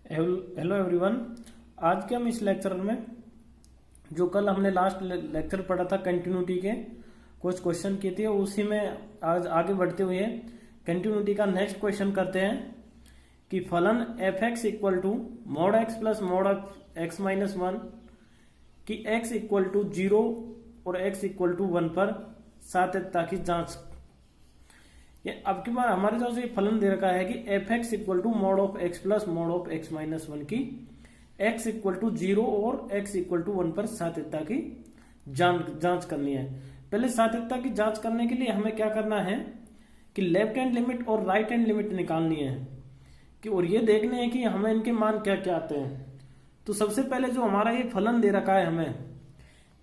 Hello everyone. आज के हम इस लेक्चर में जो कल हमने लास्ट लेक्चर पढ़ा था कंटिन्यूटी के कुछ क्वेश्चन किए थे, उसी में आज आगे बढ़ते हुए कंटिन्यूटी का नेक्स्ट क्वेश्चन करते हैं कि फलन f x equal to mod x plus mod x minus one की एक्स इक्वल टू 0 और एक्स इक्वल टू 1 पर सातत्यता की जांच। ये अब की बार हमारे तरफ से फलन दे रखा है कि f x equal to mod of x plus mod of x minus one की एक्स इक्वल टू 0 और एक्स इक्वल टू 1 पर सातत्यता की जांच करनी है। पहले सातत्यता की जांच करने के लिए हमें क्या करना है कि लेफ्ट हैंड लिमिट और राइट हैंड लिमिट निकालनी है कि और ये देखने हैं कि हमें इनके मान क्या क्या आते हैं। तो सबसे पहले जो हमारा ये फलन दे रखा है हमें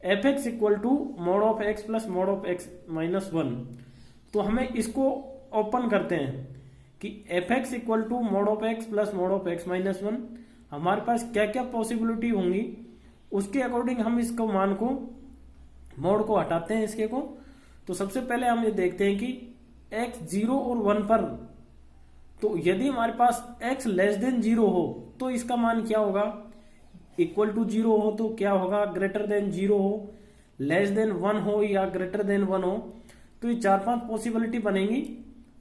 f x equal to mod of x plus mod of x minus one, तो हमें इसको ओपन करते हैं कि f x equal to mod of x plus mod of x minus one हमारे पास क्या क्या पॉसिबिलिटी होंगी, उसके अकॉर्डिंग हम इसको मान को मोड को हटाते हैं इसके को। तो सबसे पहले हम ये देखते हैं कि x 0 और 1 पर, तो यदि हमारे पास x लेस देन 0 हो तो इसका मान क्या होगा, इक्वल टू 0 हो तो क्या होगा, ग्रेटर देन 0 हो, लेस देन 1 हो या ग्रेटर देन 1 हो। तो ये 4-5 पॉसिबिलिटी बनेंगी।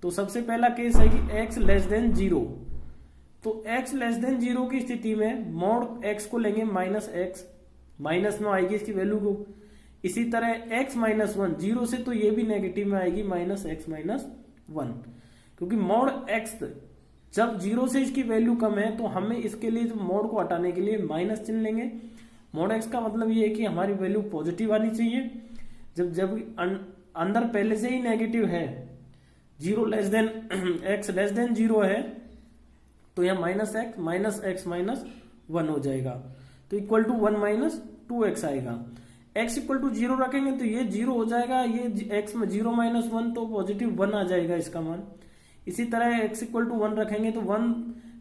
तो सबसे पहला केस है कि x लेस देन 0, तो x लेस देन 0 की स्थिति में मोड x को लेंगे माइनस एक्स, माइनस में आएगी इसकी वैल्यू को। इसी तरह x माइनस वन, 0 से तो ये भी नेगेटिव में आएगी माइनस एक्स माइनस वन, क्योंकि मोड x जब 0 से इसकी वैल्यू कम है तो हमें इसके लिए मोड को हटाने के लिए माइनस चिन्ह लेंगे। मोड x का मतलब ये है कि हमारी वैल्यू पॉजिटिव आनी चाहिए। जब अंदर पहले से ही नेगेटिव है, 0 less than x less than 0 है, तो यह माइनस एक्स माइनस वन हो जाएगा, तो इक्वल टू 1 माइनस 2x आएगा। x इक्वल टू 0 रखेंगे तो ये 0 हो जाएगा, ये x में 0 माइनस वन तो पॉजिटिव 1 आ जाएगा इसका मान। इसी तरह x इक्वल टू 1 रखेंगे तो 1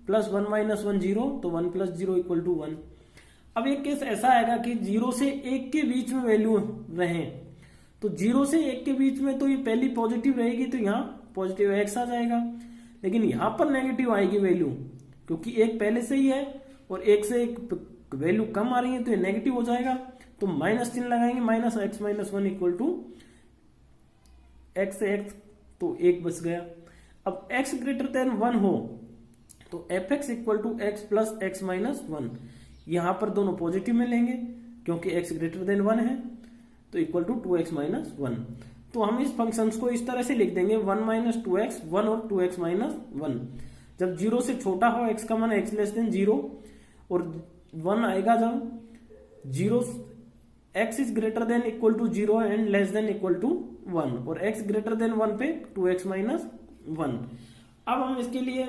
प्लस 1 माइनस 1 0, तो 1 प्लस 0 इक्वल टू 1। अब एक केस ऐसा आएगा कि 0 से 1 के बीच में वैल्यू रहे, तो 0 से 1 के बीच में तो ये पहली पॉजिटिव रहेगी, तो यहाँ पॉजिटिव x आ जाएगा, लेकिन यहां पर नेगेटिव आएगी वैल्यू, क्योंकि एक पहले से ही है और एक से एक वैल्यू कम आ रही है तो ये नेगेटिव हो जाएगा। तो माइनस चिन्ह लगाएंगे, minus x minus one equal to x से एक्स, तो एक बच गया। अब x ग्रेटर देन 1 हो तो f x equal to x plus x minus one, यहां पर दोनों पॉजिटिव में लेंगे क्योंकि x ग्रेटर देन 1 है, तो equal to 2x minus one. तो हम इस फंक्शंस को इस तरह से लिख देंगे 1 माइनस 2x 1 और 2x माइनस वन। जब 0 से छोटा हो x का मान x लेस देन 0 और 1 आएगा जब 0 x is greater than equal to 0 and less than equal to 1 और x ग्रेटर देन 1 पे 2x माइनस वन। अब हम इसके लिए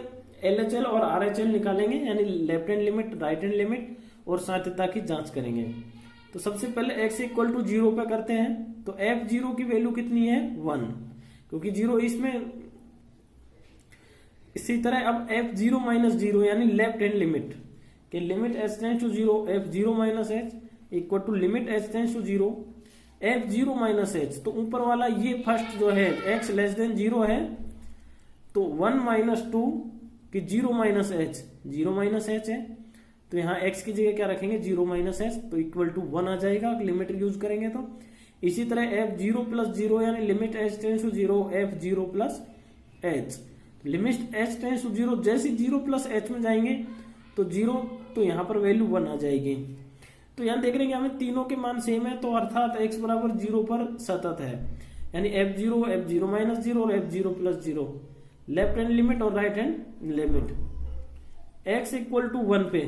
LHL और RHL निकालेंगे, यानी left hand limit right hand limit और सातत्यता की जांच करेंगे। तो सबसे पहले x इक्वल टू 0 पे करते हैं, तो f0 की वैल्यू कितनी है 1, क्योंकि 0 इसमें। इसी तरह अब f0 माइनस 0 यानी लेफ्ट हैंड लिमिट के limit h tends to 0 f0 minus h equal to limit h tends to 0 f0 minus h। तो ऊपर वाला ये फर्स्ट जो है x लेस देन 0 है, तो 1 माइनस 2 कि 0 माइनस h, 0 माइनस h है, तो यहाँ x की जगह क्या रखेंगे 0 माइनस h, तो इक्वल टू 1 आ जाएगा लिमिट यूज करेंगे तो। इसी तरह f0 प्लस 0 यानी limit h tends to 0 f0 plus h, limit h tends to 0 जैसे 0 प्लस h में जाएंगे तो 0, तो यहाँ पर वैल्यू 1 आ जाएगी। तो यहाँ देख रहे हैं कि हमें तीनों के मान सेम है, तो अर्थात x बराबर 0 पर सतत है, यानी f0 माइनस 0 और f0 plus 0 left hand limit और right hand limit. x equal to 1 पे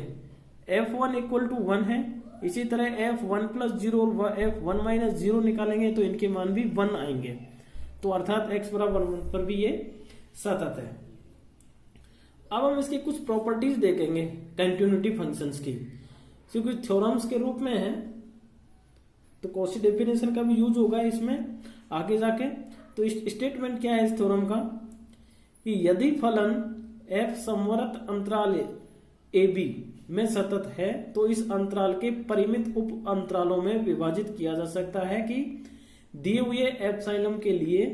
f1 इक्वल टू 1 है, इसी तरह f1 प्लस 0 और f1 माइनस 0 निकालेंगे तो इनके मान भी 1 आएंगे, तो अर्थात x बराबर 1 पर भी ये सतत है। अब हम इसकी कुछ प्रॉपर्टीज देखेंगे कंटिन्यूटी फंक्शंस की, क्योंकि थ्योरम्स के रूप में है तो कॉची डेफिनेशन का भी यूज होगा इसमें आगे जाके। तो स्टेटमेंट क्या है इस थ्योरम का कि यदि फलन f समवर्त अंतराल AB में सतत है तो इस अंतराल के परिमित उप अंतरालों में विभाजित किया जा सकता है कि दिए हुए एप्सिलॉन के लिए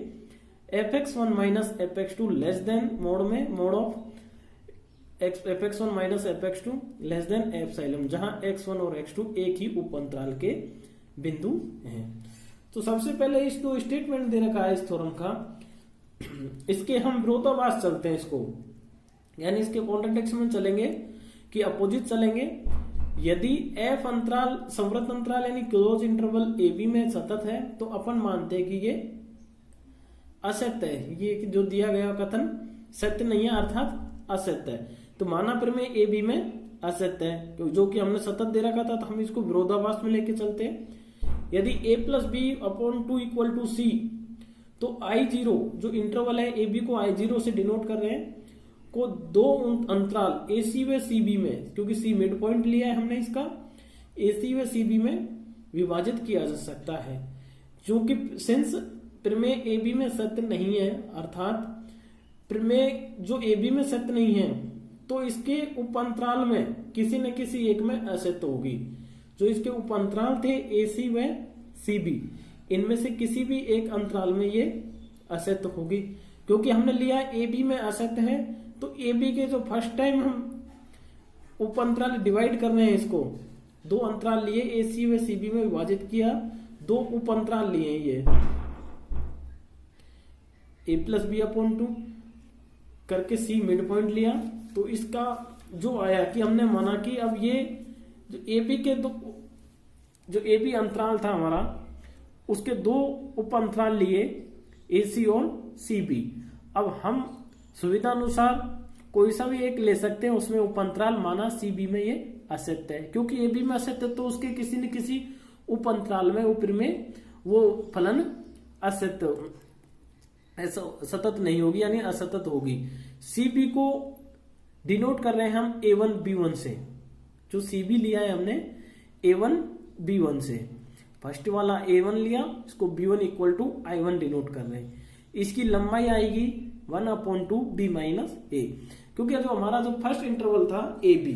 fx1 minus fx2 less than mod में mod of fx1 minus fx2 less than epsilon, जहां x1 और x2 एक ही उप अंतराल के बिंदु हैं। तो सबसे पहले इस जो स्टेटमेंट दे रखा है इस थ्योरम का, इसके हम विरोधाभास चलते हैं इसको, यानी इसके कॉन्ट्रडिक्शन में चलेंगे कि अपोजिट चलेंगे। यदि f अंतराल संवृत अंतराल यानी क्लोज इंटरवल ए बी में सतत है तो अपन मानते हैं कि ये असत्य है, ये जो दिया गया कथन सत्य नहीं है अर्थात असत्य है। तो माना प्रमेय ए बी में असत्य है, जो कि हमने सतत दे रखा था, तो हम इसको विरोधाभास में लेके चलते हैं। यदि a plus B upon 2 equal to C, तो I0 जो इंटरवल है ए बी को I0 से डिनोट कर रहे हैं, को दो अंतराल ए सी व सी बी में, क्योंकि सी मिड पॉइंट लिया है हमने इसका, ए सी व सी बी में विभाजित किया जा सकता है। क्योंकि सिंस प्रमेय ए बी में सत्य नहीं है, अर्थात प्रमेय जो ए बी में सत्य नहीं है, तो इसके उपअंतराल में किसी न किसी एक में असत्य होगी। जो इसके उपअंतराल थे ए सी व सी बी, इनमें से किसी भी एक अंतराल में ये असत्य होगी। क्योंकि हमने लिया ए बी में असत्य है, तो ए बी के जो फर्स्ट टाइम हम उपअंतराल डिवाइड कर रहे हैं, इसको दो अंतराल लिए ए सी व सी बी में विभाजित किया, दो उपअंतराल लिए ये ए प्लस बी अपॉन 2 करके सी मिड पॉइंट लिया। तो इसका जो आया कि हमने माना कि अब ये जो ए बी के दो, जो ए बी अंतराल था हमारा, उसके दो उप अंतराल लिए ए सी और सी बी। अब हम सुविधा अनुसार कोई सा भी एक ले सकते हैं, उसमें उप अंतराल माना सी बी में ये असत्य है, क्योंकि ए बी में असत्य तो उसके किसी न किसी उप अंतराल में ऊपर में वो फलन असत्य ऐसा सतत नहीं होगी, यानी असतत होगी। सी बी को डिनोट कर रहे हैं हम A1 B1 से, जो सी बी लिया है हमने A1 B1 से। फर्स्ट वाला A1 लिया, इसको B1 equal to I1 denote कर रहे हैं। इसकी लंबाई आएगी 1/2 B माइनस A, क्योंकि जो हमारा जो फर्स्ट इंटरवल था ए बी,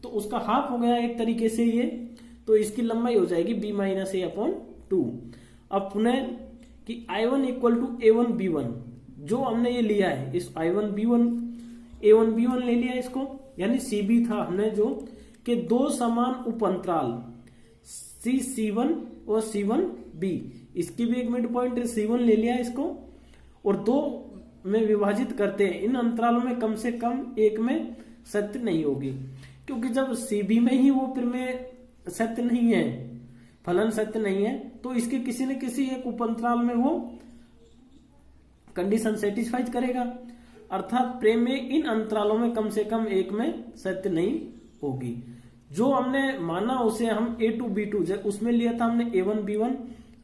तो उसका हाफ हो गया एक तरीके से ये, तो इसकी लंबाई हो जाएगी B माइनस A/2। अब पुनः कि I1 equal to A1 B1, जो हमने ये लिया है इस I1 B1 A1 B1 ले लिया इसको, यानी CB था हमने जो कि दो समान उपअंतराल C1 और C1B, इसकी भी एक मिड पॉइंट C1 ले लिया इसको, और दो में विभाजित करते हैं। इन अंतरालों में कम से कम एक में सत्य नहीं होगी, क्योंकि जब CB में ही वो प्रमेय सत्य नहीं है, फलन सत्य नहीं है, तो इसके किसी न किसी एक उपअंतराल में वो कंडीशन सेटिस्फाइज करेगा, अर्थात प्रमेय इन अंतरालों में कम से कम एक में सत्य नहीं होगी। जो हमने माना उसे हम A2 B2, उसमें लिया था हमने A1 B1,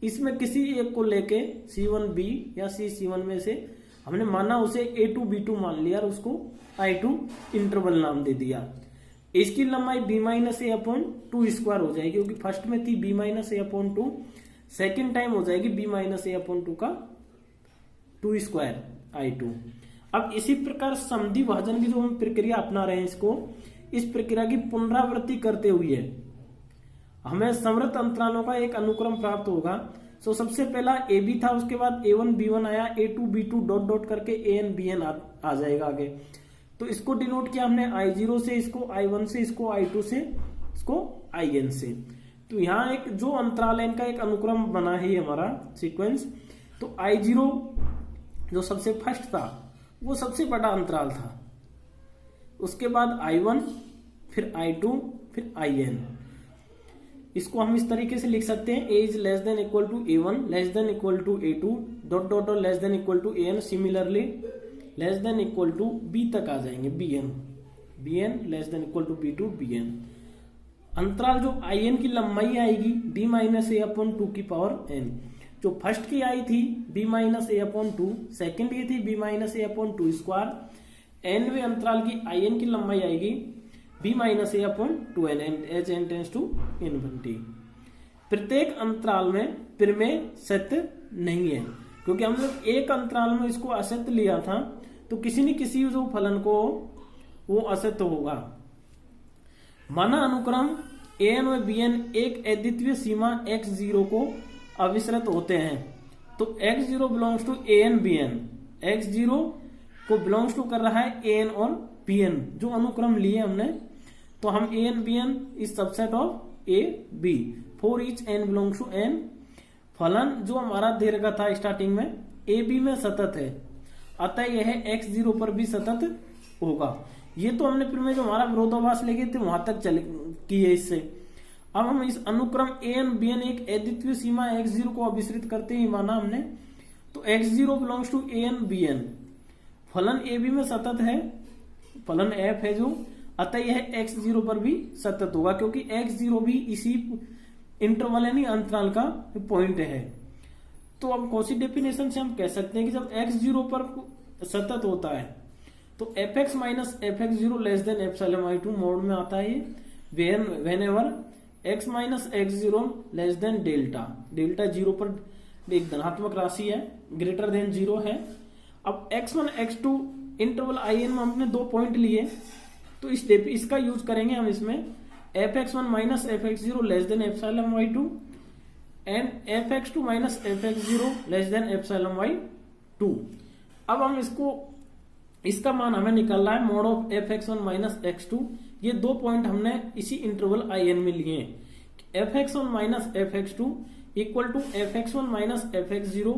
इसमें किसी एक को लेके C1B या C1 में से हमने माना उसे A2 B2 मान लिया और उसको I2 इंटरवल नाम दे दिया। इसकी लंबाई B माइनस A/2 स्क्वायर हो जाएगी, क्योंकि फर्स्ट में थी B minus A/2, second time हो जाएगी B माइनस A/2 का 2 स्क्वायर I2। अब इसी प्रकार समधि भाजन की जो हम प्रक्रिया अपना रहे हैं, इसको इस प्रक्रिया की पुनरावृत्ति करते हुए हमें समृत अंतरालों का एक अनुक्रम प्राप्त होगा। तो सबसे पहला ए बी था, उसके बाद A1 B1 आया, A2 B2 डॉट डॉट करके AN BN आ जाएगा आगे। तो इसको डिनोट किया हमने I0 से, इसको I1 से, इसको I2 से, इसको IN से। तो यहाँ एक जो अंतराल है इनका एक अनुक्रम बना है हमारा सीक्वेंस। तो I0 जो सबसे फर्स्ट था वो सबसे बड़ा अंतराल था, उसके बाद I1, फिर I2, फिर IN। इसको हम इस तरीके से लिख सकते हैं, A is less than equal to A1, less than equal to A2, dot dot और less than equal to AN, similarly less than equal to B तक आ जाएंगे, BN less than equal to B2 BN। अंतराल जो IN की लंबाई आएगी B minus A/2 की पावर N। जो फर्स्ट की आई थी B माइनस A/2, सेकेंड की थी B माइनस A/2 स्क्वायर। nवे अंतराल की IN की लंबाई आएगी B minus A/2n as n tends to infinity. प्रत्येक अंतराल में प्रमेय सत्य नहीं है, क्योंकि हम लोग एक अंतराल में इसको असत्य लिया था, तो किसी न किसी जो फलन को वो असत्य होगा। माना अनुक्रम AN व BN एक अद्वितीय सीमा x0 को अविश्रित होते हैं, तो x0 belongs to AN BN, x0 को बिलोंग्स टू कर रहा है AN और पी एन जो अनुक्रम लिए हमने, तो हम A N B N is subset of A B for each N belongs to N. फलन जो हमारा दे रखा था स्टार्टिंग में ए बी में सतत है, अतः यह x0 पर भी सतत होगा। ये तो हमने फिर में जो हमारा विरोधाभास लेके थे वहां तक चले किए इससे। अब हम इस अनुक्रम ए एन बी एन एक अद्वितीय सीमा x0 को अभिसरित करते ही माना हमने, तो x0 belongs to a N B n, फलन ए बी में सतत है, फलन f है जो, अतः यह x0 पर भी सतत होगा क्योंकि x0 भी इसी इंटरवल यानी अंतराल का पॉइंट है। तो अब कौशी डेफिनेशन से हम कह सकते हैं कि जब x0 पर सतत होता है तो fx minus fx0 less than epsilon y2 mode में आता है ये whenever x minus x0 less than delta, delta 0 पर एक धनात्मक राशि है, ग्रेटर देन 0 है। अब x1 x2 इंटरवल in में हमने 2 पॉइंट लिए, तो इसका यूज करेंगे हम इसमें fx1 minus fx0 less than epsilon y2 and fx2 minus fx0 less than epsilon y2। अब हम इसका मान हमें निकालना है mode of fx1 minus x2। ये 2 पॉइंट हमने इसी इंटरवल in में लिए हैं। fx1 minus fx2 equal to fx1 minus fx0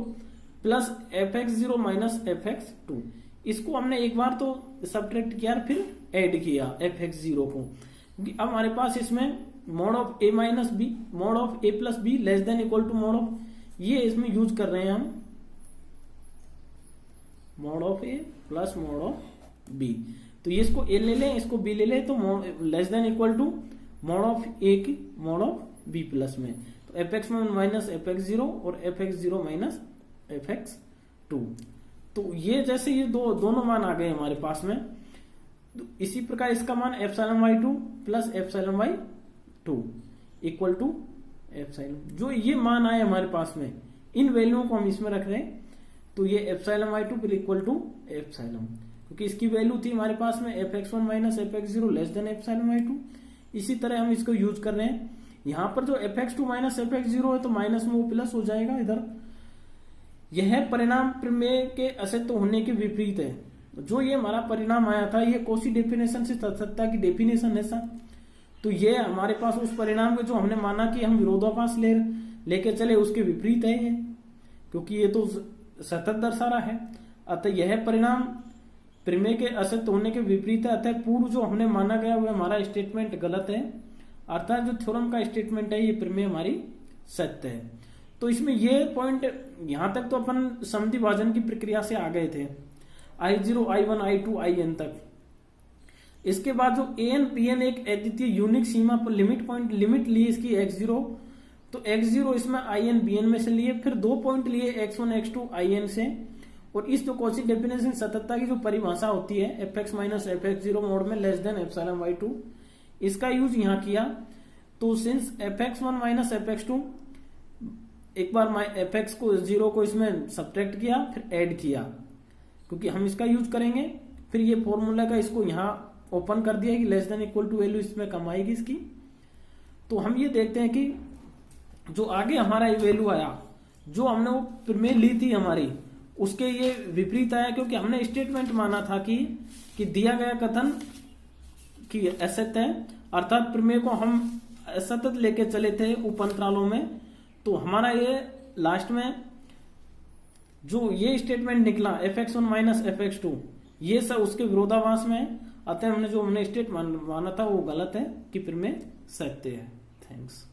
plus fx0 minus fx2। इसको हमने एक बार तो सब्ट्रैक्ट किया फिर ऐड किया fx0 को, क्योंकि अब हमारे पास इसमें mod of a minus b, mod of a plus b less than equal to mod of, ये इसमें यूज कर रहे हैं हम mod of a plus mod of b। तो ये इसको a ले लें, इसको b ले लें, तो less than equal to mod of a की मोड ऑफ b प्लस में, तो fx1 माइनस fx0 और fx0 माइनस fx2। तो ये जैसे ये दोनों मान आ गए हमारे पास में, तो इसी प्रकार इसका मान epsilon y2 plus epsilon y2 equal to epsilon, जो ये मान आए हमारे पास में इन वैल्यूओं को हम इसमें रख रहे हैं, तो ये एप्सिलॉन y2 फिर इक्वल टू एप्सिलॉन, क्योंकि इसकी वैल्यू थी हमारे पास में fx1 minus fx0 less than epsilon y2। इसी तरह हम इसको यूज कर रहे हैं। यहां पर जो fx2 माइनस fx0 है तो माइनस में वो प्लस हो जाएगा इधर। यह परिणाम प्रमेय के असत्य होने के विपरीत है। जो ये हमारा परिणाम आया था ये कौशी डेफिनेशन से सत्यता की डेफिनेशन है सर। तो ये हमारे पास उस परिणाम के जो हमने माना कि हम विरोधाभास लेके चले उसके विपरीत है ये, क्योंकि ये तो सतत दर्शा रहा है। अतः यह परिणाम प्रमेय के असत्य होने के विपरीत है। अतः पूर्व जो हमने माना गया वह हमारा स्टेटमेंट गलत है, अर्थात जो थ्योरम का स्टेटमेंट है ये प्रमेय हमारी सत्य है। तो इसमें ये पॉइंट यहां तक तो अपन समद्वि भाजन की प्रक्रिया से आ गए थे I0 I1 I2 IN तक। इसके बाद जो AN PN एक अद्वितीय यूनिक सीमा पर लिमिट ली इसकी x0, तो x0 इसमें IN BN में से लिए, फिर 2 पॉइंट लिए x1 x2 IN से, और इस जो कौशी डेफिनेशन सततता की जो परिभाषा होती है fx माइनस fx0 मोड में लेस देन एप्सिलॉन y2, इसका यूज यहाँ किया। तो सिंस fx1 माइनस fx2, एक बार fx को 0 को इसमें सब्ट्रैक्ट किया फिर ऐड किया, क्योंकि हम इसका यूज करेंगे। फिर ये फॉर्मूला का इसको यहाँ ओपन कर दिया कि less than equal to value इसमें कम आएगी इसकी। तो हम ये देखते हैं कि जो आगे हमारा ये वैल्यू आया, जो हमने वो प्रमेय ली थी हमारी, उसके ये विपरीत आया, क्योंकि हमने स्टेटमेंट माना था कि दिया गया कथन कि असत्य है, अर्थात प्रमेय को हम असतत लेके चले थे उप अंतरालों में। तो हमारा ये लास्ट में जो ये स्टेटमेंट निकला fx1 माइनस fx2, ये सब उसके विरोधाभास में है। अतः हमने जो स्टेट माना था वो गलत है कि प्रमेय सत्य है। थैंक्स।